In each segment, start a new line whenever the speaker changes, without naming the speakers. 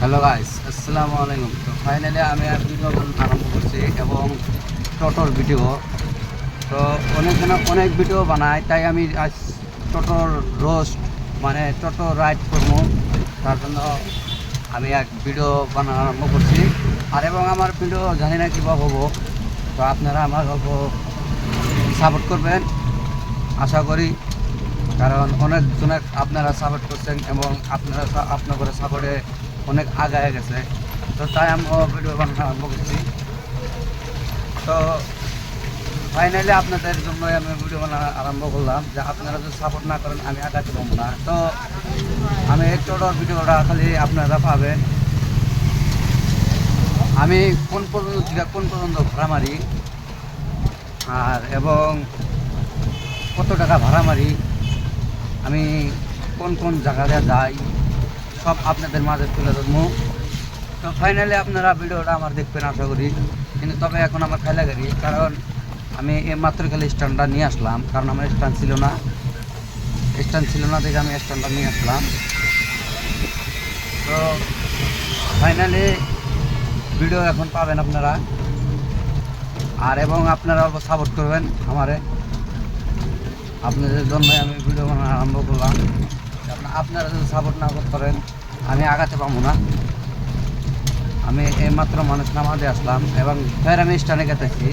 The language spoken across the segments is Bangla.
হ্যালো গাইস, আসসালামু আলাইকুম। তো ফাইনালি আমি আর ভিডিও আরম্ভ করছি এবং টোটোর ভিডিও। তো অনেক ভিডিও বানাই, তাই আমি আজ টোটোর রোস্ট মানে টোটো রাইড করবো, তার জন্য আমি এক ভিডিও বানানো আরম্ভ করছি। আর এবং আমার ভিডিও জানি না কীভাবে হবো, তো আপনারা আমার গল্প সাপোর্ট করবেন আশা করি, কারণ অনেক আপনারা সাপোর্ট করছেন এবং আপনাদের সাপোর্টে অনেক আগায় গেছে। তো তাই আমি ভিডিও বানানো আরম্ভ করছি। তো ফাইনালি আপনাদের জন্য আমি ভিডিও বানানো আরম্ভ করলাম, যে আপনারা যদি সাপোর্ট না করেন আমি আগাতে পারবো না। তো আমি একটু ভিডিওটা খালি আপনারা পাবেন, আমি কোন পর্যন্ত ভাড়া মারি আর এবং কত টাকা ভাড়া মারি, আমি কোন জায়গায় যাই, সব আপনাদের মাঝে তুলে ধরবো। তো ফাইনালি আপনারা ভিডিওটা আমার দেখবেন আশা করি। কিন্তু তবে এখন আমার খাইলা গাড়ি, কারণ আমি মাত্র খালি স্ট্যান্ডটা নিয়ে আসলাম, কারণ আমার স্ট্যান্ড ছিল না দেখে আমি স্ট্যান্ডটা নিয়ে আসলাম। তো ফাইনালি ভিডিও এখন পাবেন আপনারা, আর এবং আপনারা অল্প সাপোর্ট করবেন আমারে, আপনাদের জন্য আমি ভিডিও বানানো আরম্ভ করলাম। আপনারা যদি সাপোর্ট না করেন আমি আগাতে পারবো না। আমি এইমাত্র মানুষ নামাজে আসলাম এবং ফের আমি স্ট্যান্ডে গেতেছি,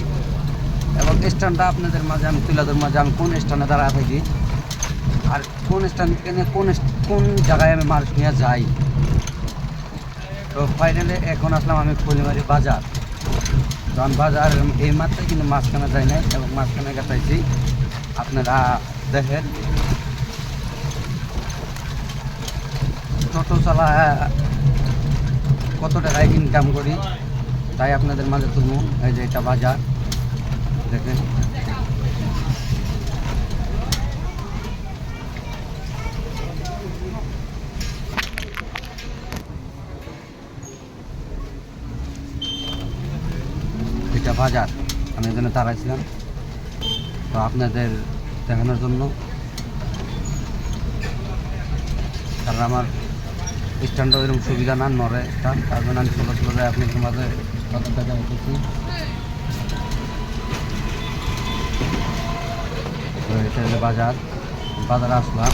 এবং স্ট্যান্ডটা আপনাদের মাঝে আমি তুলে ধরবো যে আমি কোন স্ট্যান্ডে দাঁড়ায় থাকি আর কোন স্ট্যান্ড থেকে নিয়ে কোন জায়গায় আমি মানুষ নিয়ে যাই। তো ফাইনালি এখন আসলাম আমি ফুলিমারি বাজার। কারণ বাজার এই মাত্রায় কিন্তু মাঝখানে যাই নাই এবং মাঝখানে গেতেছি, আপনারা দেখেন। টোটো চালা কত টাকায় ইনকাম করি তাই আপনাদের মাঝে তুলবো। এই যে এটা বাজার দেখেন, এটা বাজার। আমি এখানে দাঁড়াইছিলাম তো আপনাদের দেখানোর জন্য, কারণ আমার স্ট্যান্ডও এরকম সুবিধা না নড়ে স্ট্যান্ড, তার জন্য আমি ছোটো যায় আপনাদের মাঝে বাজারটা দেখাইতেছি। তো এটা হলো বাজারে আসলাম,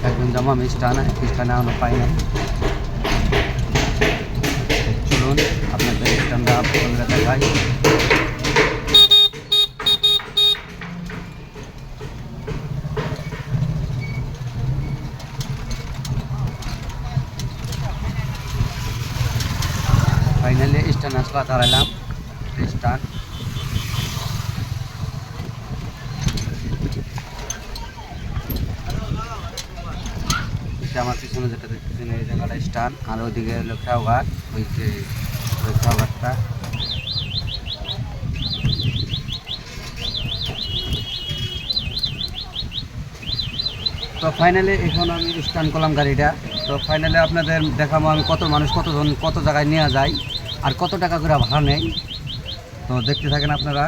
একদিন যাবো আমি স্ট্যান্ডে এখনো পাই না। চলুন আপনাদের স্ট্যান্ডটা আপনাদের দেখাই। ফাইনালি স্ট্যান্ড আসলা দাঁড়ালাম, স্ট্যান্ড। এটা আমার পিছনে যেটা দেখতেছেন এই জায়গাটা স্ট্যান্ড, আর ওইদিকে হলো খেয়াঘাট, ওই যে ওই খেয়াঘাটটা। তো ফাইনালি এখন আমি স্ট্যান্ড করলাম গাড়িটা। তো ফাইনালি আপনাদের দেখাবো আমি কত জায়গায় নিয়ে যাই আর কত টাকা করে ভাড়া নেই। তো দেখতে থাকেন আপনারা।